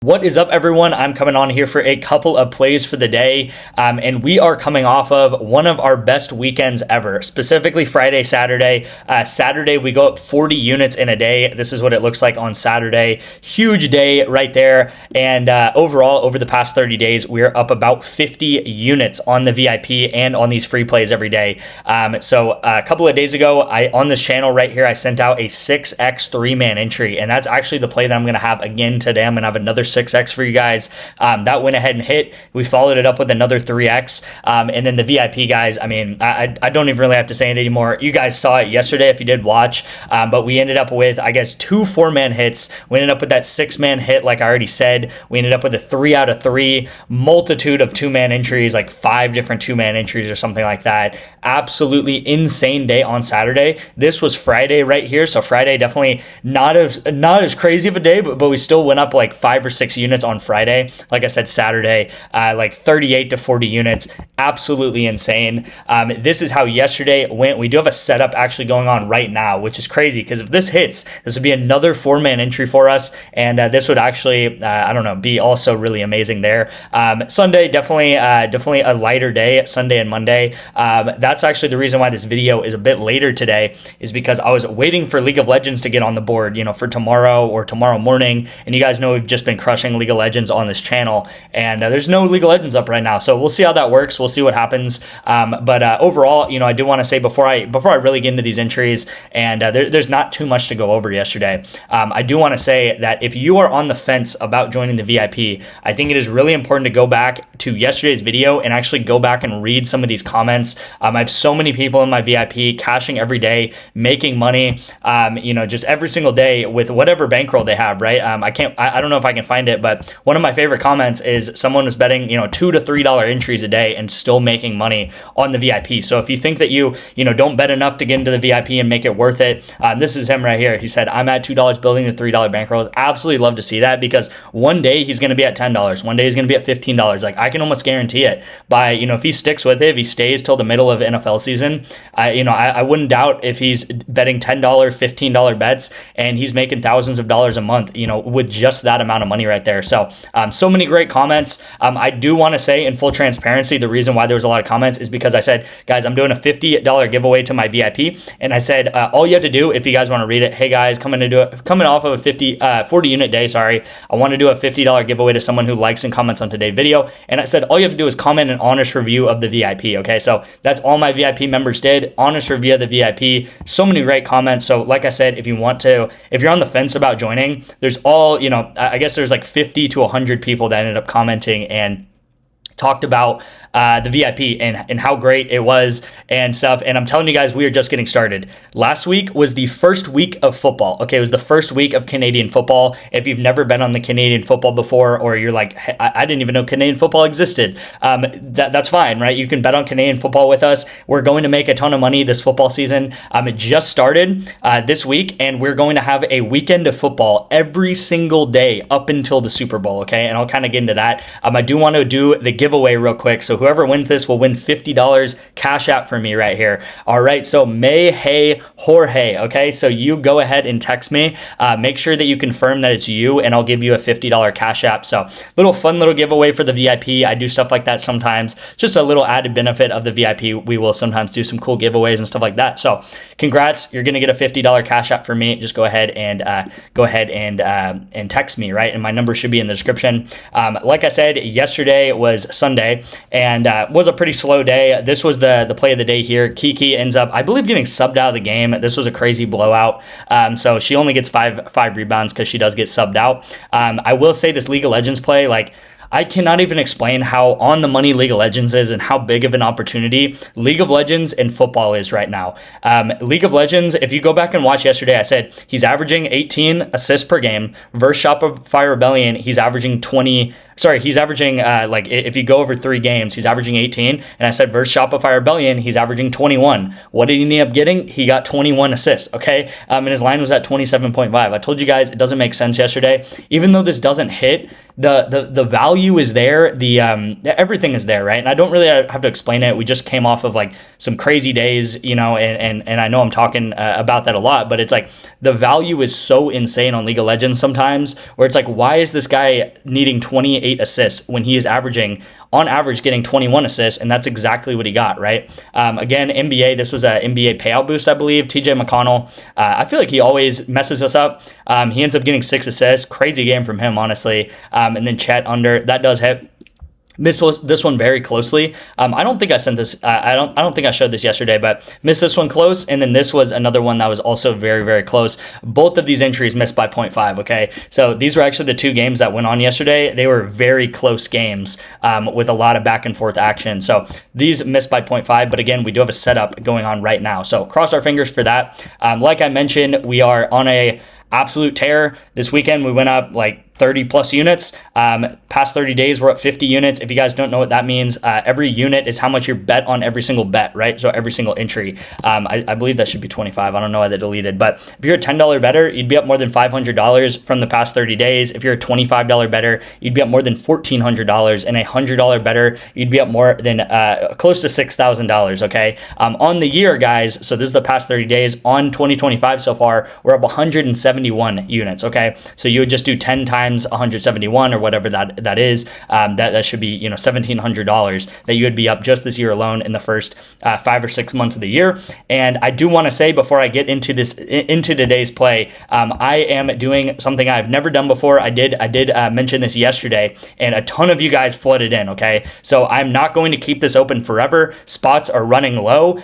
What is up, everyone? I'm coming on here for a couple of plays for the day, and we are coming off of one of our best weekends ever, specifically Friday, Saturday. Saturday, we go up 40 units in a day. This is what it looks like on Saturday. Huge day right there, and overall, over the past 30 days, we're up about 50 units on the VIP and on these free plays every day. So a couple of days ago, on this channel right here, I sent out a 6x 3-man entry, and that's actually the play that I'm going to have again today. I'm going to have another 6x for you guys. That went ahead and hit. We followed it up with another 3x. And then the VIP guys, I mean, I don't even really have to say it anymore. You guys saw it yesterday if you did watch. But we ended up with, I guess, 2 4-man hits. We ended up with that 6-man hit, like I already said. We ended up with a 3 out of 3, multitude of 2-man entries, like 5 different 2-man entries or something like that. Absolutely insane day on Saturday. This was Friday right here. So Friday definitely not as crazy of a day, but we still went up like 5 or 6 units on Friday. Like I said, Saturday, like 38 to 40 units. Absolutely insane. This is how yesterday went. We do have a setup actually going on right now, which is crazy because if this hits, this would be another 4-man entry for us. And this would actually, I don't know, be also really amazing there. Sunday, definitely a lighter day, Sunday and Monday. That's actually the reason why this video is a bit later today, is because I was waiting for League of Legends to get on the board, for tomorrow or tomorrow morning. And you guys know we've just been crushing League of Legends on this channel, and there's no League of Legends up right now, so we'll see how that works. We'll see what happens. But overall, I do want to say before I really get into these entries, and there's not too much to go over yesterday. I do want to say that if you are on the fence about joining the VIP, I think it is really important to go back to yesterday's video and actually go back and read some of these comments. I have so many people in my VIP cashing every day, making money, just every single day with whatever bankroll they have, right? I don't know if I can find it, but one of my favorite comments is someone was betting, $2 to $3 entries a day and still making money on the VIP. So if you think that you don't bet enough to get into the VIP and make it worth it, this is him right here. He said, I'm at $2 building the $3 bankrolls. Absolutely love to see that, because one day he's going to be at $10. One day he's going to be at $15. Like, I can almost guarantee it by, if he sticks with it, if he stays till the middle of NFL season, I wouldn't doubt if he's betting $10, $15 bets and he's making thousands of dollars a month, with just that amount of money right there. So many great comments. I do want to say, in full transparency, the reason why there was a lot of comments is because I said, guys, I'm doing a $50 giveaway to my VIP, and I said, all you have to do, if you guys want to read it, hey guys, coming off of a 40 unit day, I want to do a $50 giveaway to someone who likes and comments on today's video. And I said, all you have to do is comment an honest review of the VIP. Okay, so that's all my VIP members did. Honest review of the VIP. So many great comments. So like I said, if you're on the fence about joining, there's I guess there's like 50 to 100 people that ended up commenting and talked about the VIP and how great it was and stuff. And I'm telling you guys, we are just getting started. Last week was the first week of football. Okay, it was the first week of Canadian football. If you've never been on the Canadian football before, or you're like, hey, I didn't even know Canadian football existed, that's fine, right? You can bet on Canadian football with us. We're going to make a ton of money this football season. It just started this week, and we're going to have a weekend of football every single day up until the Super Bowl, okay? And I'll kind of get into that. I do want to do the giveaway real quick. So whoever wins this will win $50 cash app for me right here. All right. So May Hey Jorge. Okay. So you go ahead and text me. Make sure that you confirm that it's you, and I'll give you a $50 cash app. So fun little giveaway for the VIP. I do stuff like that sometimes. Just a little added benefit of the VIP. We will sometimes do some cool giveaways and stuff like that. So congrats. You're going to get a $50 cash app for me. Just go ahead and text me, right? And my number should be in the description. Like I said, yesterday was Sunday, and was a pretty slow day. This was the play of the day here. Kiki ends up, I believe, getting subbed out of the game. This was a crazy blowout. So she only gets five rebounds because she does get subbed out. I will say this League of Legends play, like, I cannot even explain how on the money League of Legends is and how big of an opportunity League of Legends and football is right now. League of Legends, if you go back and watch yesterday, I said he's averaging 18 assists per game. Versus Shopify Rebellion, he's averaging if you go over 3 games, he's averaging 18. And I said versus Shopify Rebellion, he's averaging 21. What did he end up getting? He got 21 assists, okay? And his line was at 27.5. I told you guys it doesn't make sense yesterday. Even though this doesn't hit, the value is there, the everything is there, right? And I don't really have to explain it. We just came off of like some crazy days, you know, and I know I'm talking about that a lot, but it's like the value is so insane on League of Legends sometimes, where it's like, why is this guy needing 28 assists when he is averaging, on average, getting 21 assists, and that's exactly what he got, right? Again, NBA, this was an NBA payout boost, I believe. TJ McConnell, I feel like he always messes us up. He ends up getting 6 assists. Crazy game from him, honestly. And then Chet under, that does hit. Missed this one very closely. I don't think I sent this. I don't think I showed this yesterday, but missed this one close. And then this was another one that was also very, very close. Both of these entries missed by 0.5. Okay, so these were actually the 2 games that went on yesterday. They were very close games with a lot of back and forth action. So these missed by 0.5. But again, we do have a setup going on right now. So cross our fingers for that. Like I mentioned, we are on a absolute tear. This weekend we went up like 30 plus units. Past 30 days, we're up 50 units. If you guys don't know what that means, every unit is how much you bet on every single bet, right? So every single entry. I believe that should be 25. I don't know why they deleted, but if you're a $10 bettor, you'd be up more than $500 from the past 30 days. If you're a $25 bettor, you'd be up more than $1,400, and a $100 bettor, you'd be up more than close to $6,000. Okay, on the year, guys. So this is the past 30 days on 2025 so far. We're up 171 units. Okay, so you would just do 10 times 171 or whatever that is. That should be, you know, $1,700 that you would be up just this year alone in the first 5 or 6 months of the year. And I do want to say before I get into today's play, I am doing something I've never done before. I did mention this yesterday, and a ton of you guys flooded in. Okay, so I'm not going to keep this open forever. Spots are running low.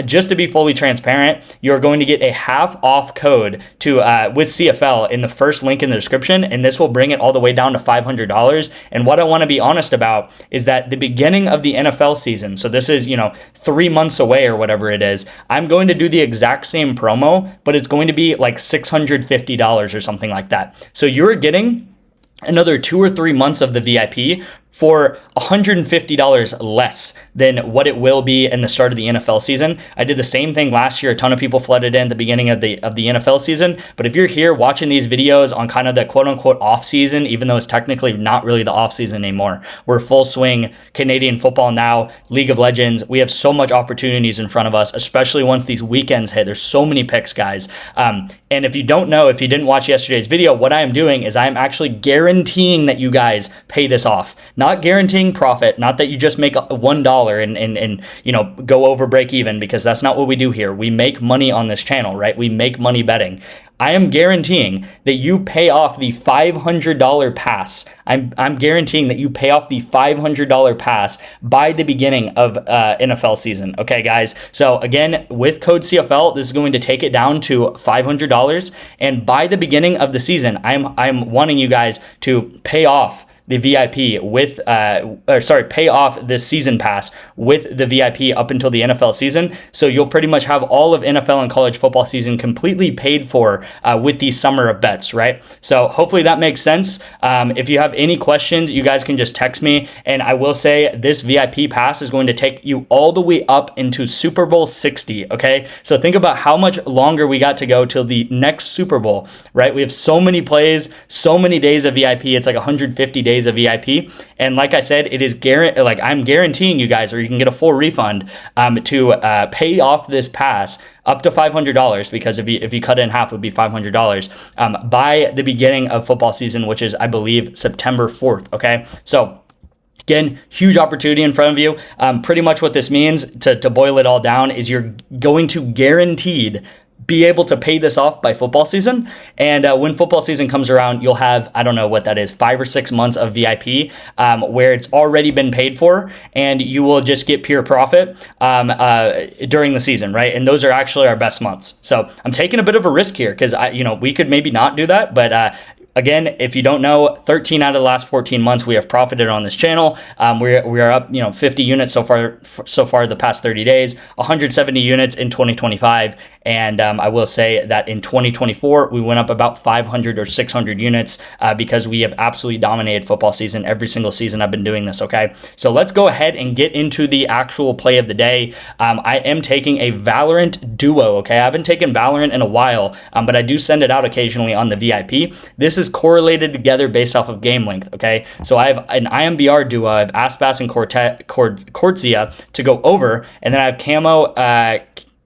Just to be fully transparent, you're going to get a half off code to with CFL in the first link in the description, and this will bring it all the way down to $500. And what I want to be honest about is that the beginning of the NFL season, so this is, you know, 3 months away or whatever it is, I'm going to do the exact same promo, but it's going to be like $650 or something like that. So you're getting another 2 or 3 months of the VIP for $150 less than what it will be in the start of the NFL season. I did the same thing last year. A ton of people flooded in at the beginning of the NFL season. But if you're here watching these videos on kind of the quote unquote off season, even though it's technically not really the off season anymore, we're full swing Canadian football now, League of Legends. We have so much opportunities in front of us, especially once these weekends hit. There's so many picks, guys. And if you don't know, if you didn't watch yesterday's video, what I am doing is I am actually guaranteeing that you guys pay this off. Not guaranteeing profit, not that you just make $1 and you know, go over break even, because that's not what we do here. We make money on this channel, right? We make money betting. I am guaranteeing that you pay off the $500 pass. I'm guaranteeing that you pay off the $500 pass by the beginning of NFL season. Okay, guys. So again, with code CFL, this is going to take it down to $500. And by the beginning of the season, I'm wanting you guys to pay off the VIP with, pay off the season pass with the VIP up until the NFL season. So you'll pretty much have all of NFL and college football season completely paid for with the summer of bets, right? So hopefully that makes sense. If you have any questions, you guys can just text me. And I will say this VIP pass is going to take you all the way up into Super Bowl 60, okay? So think about how much longer we got to go till the next Super Bowl, right? We have so many plays, so many days of VIP. It's like 150 days of VIP, and like I said, it is I'm guaranteeing you guys, or you can get a full refund to pay off this pass up to $500, because if you cut it in half, it would be $500 by the beginning of football season, which is, I believe, September 4th. Okay, so again, huge opportunity in front of you. Pretty much what this means, to boil it all down, is you're going to guaranteed be able to pay this off by football season. And when football season comes around, you'll have, I don't know what that is, 5 or 6 months of VIP where it's already been paid for, and you will just get pure profit during the season, right? And those are actually our best months. So I'm taking a bit of a risk here, because we could maybe not do that, but again, if you don't know, 13 out of the last 14 months we have profited on this channel. We are up, 50 units so far the past 30 days, 170 units in 2025, and I will say that in 2024 we went up about 500 or 600 units because we have absolutely dominated football season every single season I've been doing this. Okay, so let's go ahead and get into the actual play of the day. I am taking a Valorant duo. Okay, I haven't taken Valorant in a while, but I do send it out occasionally on the VIP. This is is correlated together based off of game length, okay? So I have an IMBR duo, I have Aspas and Cortzia to go over, and then I have Camo,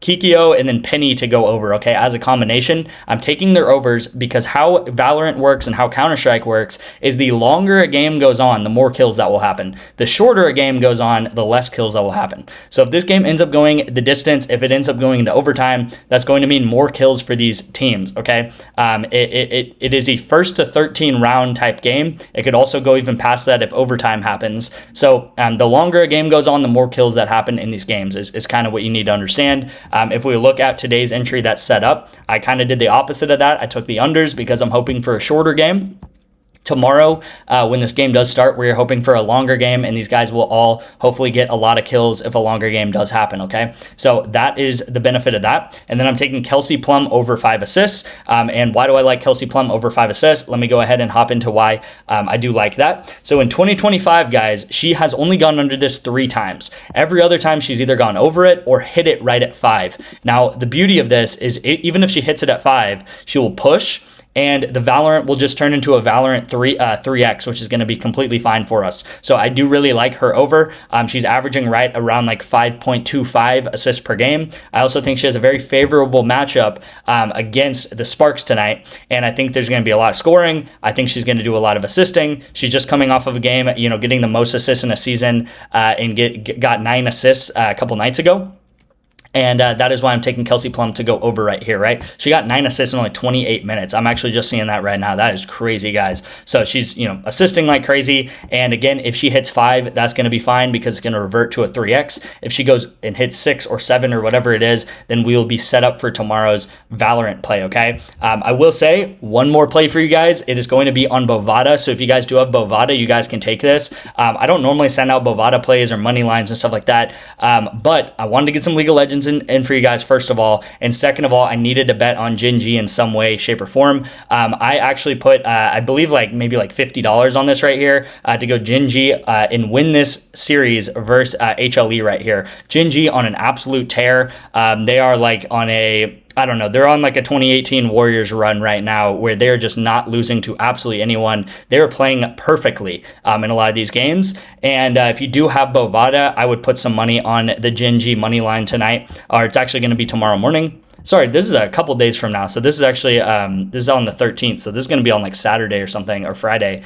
Kikyo, and then Penny to go over, okay, as a combination. I'm taking their overs because how Valorant works and how Counter-Strike works is the longer a game goes on, the more kills that will happen. The shorter a game goes on, the less kills that will happen. So if this game ends up going the distance, if it ends up going into overtime, that's going to mean more kills for these teams, okay? It is a 1st to 13 round type game. It could also go even past that if overtime happens. So the longer a game goes on, the more kills that happen in these games is kind of what you need to understand. If we look at today's entry that's set up, I kind of did the opposite of that. I took the unders because I'm hoping for a shorter game. Tomorrow, when this game does start, we're hoping for a longer game, and these guys will all hopefully get a lot of kills if a longer game does happen, okay? So that is the benefit of that. And then I'm taking Kelsey Plum over 5 assists. And why do I like Kelsey Plum over 5 assists? Let me go ahead and hop into why I do like that. So in 2025, guys, she has only gone under this 3 times. Every other time, she's either gone over it or hit it right at 5. Now, the beauty of this is even if she hits it at 5, she will push, and the Valorant will just turn into a Valorant 3x, which is going to be completely fine for us. So I do really like her over. She's averaging right around like 5.25 assists per game. I also think she has a very favorable matchup against the Sparks tonight, and I think there's going to be a lot of scoring. I think she's going to do a lot of assisting. She's just coming off of a game, getting the most assists in a season, and got 9 assists a couple nights ago. And that is why I'm taking Kelsey Plum to go over right here, right? She got 9 assists in only 28 minutes. I'm actually just seeing that right now. That is crazy, guys. So she's, assisting like crazy. And again, if she hits 5, that's going to be fine because it's going to revert to a 3x. If she goes and hits 6 or 7 or whatever it is, then we will be set up for tomorrow's Valorant play, okay? I will say one more play for you guys. It is going to be on Bovada. So if you guys do have Bovada, you guys can take this. I don't normally send out Bovada plays or money lines and stuff like that. But I wanted to get some League of Legends in for you guys, first of all, and second of all, I needed to bet on Jin Ji in some way, shape, or form. I actually put I believe maybe $50 on this right here to go Jin Ji and win this series versus HLE right here. Jin Ji on an absolute tear. They are on a, I don't know, they're on a 2018 Warriors run right now where they're just not losing to absolutely anyone. They're playing perfectly in a lot of these games. And if you do have Bovada, I would put some money on the Jin Ji money line tonight, or it's actually going to be tomorrow morning. Sorry, this is a couple days from now. So this is actually, this is on the 13th. So this is going to be on Saturday or something, or Friday.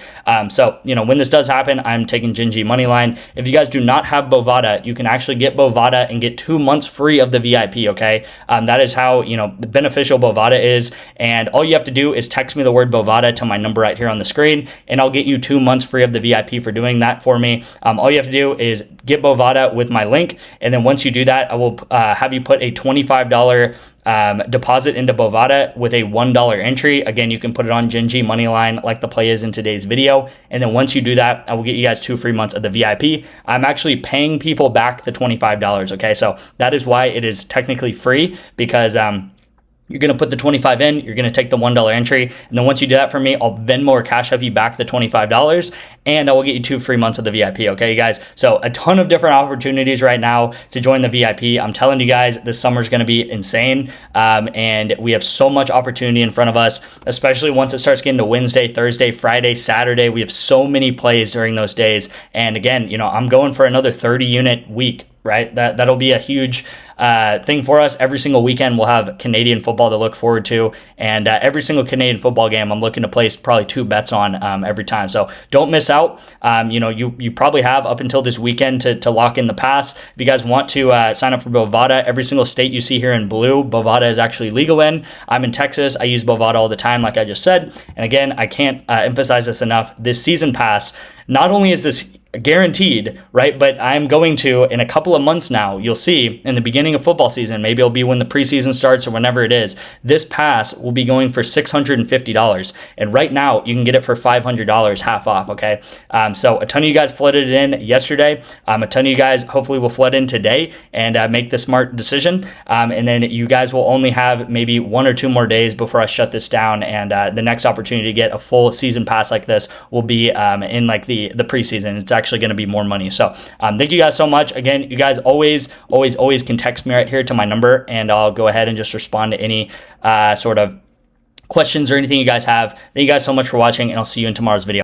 So, when this does happen, I'm taking Jin Ji money line. If you guys do not have Bovada, you can actually get Bovada and get 2 months free of the VIP, okay? That is how, beneficial Bovada is. And all you have to do is text me the word Bovada to my number right here on the screen, and I'll get you 2 months free of the VIP for doing that for me. All you have to do is get Bovada with my link. And then once you do that, I will have you put a $25 deposit into Bovada with a $1 entry. Again, you can put it on Jin Ji money line like the play is in today's video. And then once you do that, I will get you guys 2 free months of the VIP. I'm actually paying people back the $25, okay? So that is why it is technically free, because you're going to put the 25 in, you're going to take the $1 entry, and then once you do that for me, I'll Venmo or Cash App you back the $25, and I will get you 2 free months of the VIP, okay, you guys? So a ton of different opportunities right now to join the VIP. I'm telling you guys, this summer is going to be insane, and we have so much opportunity in front of us, especially once it starts getting to Wednesday, Thursday, Friday, Saturday. We have so many plays during those days, and again, I'm going for another 30-unit week, right? That'll be a huge thing for us. Every single weekend we'll have Canadian football to look forward to, and every single Canadian football game I'm looking to place probably 2 bets on every time. So don't miss out. You probably have up until this weekend to lock in the pass. If you guys want to sign up for Bovada, every single state you see here in blue, Bovada is actually legal in. I'm in Texas. I use Bovada all the time, like I just said. And again, I can't emphasize this enough. This season pass, not only is this guaranteed, right? But I'm going to, in a couple of months now, you'll see in the beginning of football season, maybe it'll be when the preseason starts or whenever it is, this pass will be going for $650. And right now you can get it for $500 half off, okay? So a ton of you guys flooded it in yesterday. A ton of you guys hopefully will flood in today and make the smart decision. And then you guys will only have maybe 1 or 2 more days before I shut this down. And the next opportunity to get a full season pass like this will be in the preseason. It's actually going to be more money. So thank you guys so much. Again, you guys always can text me right here to my number, and I'll go ahead and just respond to any sort of questions or anything you guys have. Thank you guys so much for watching, and I'll see you in tomorrow's video.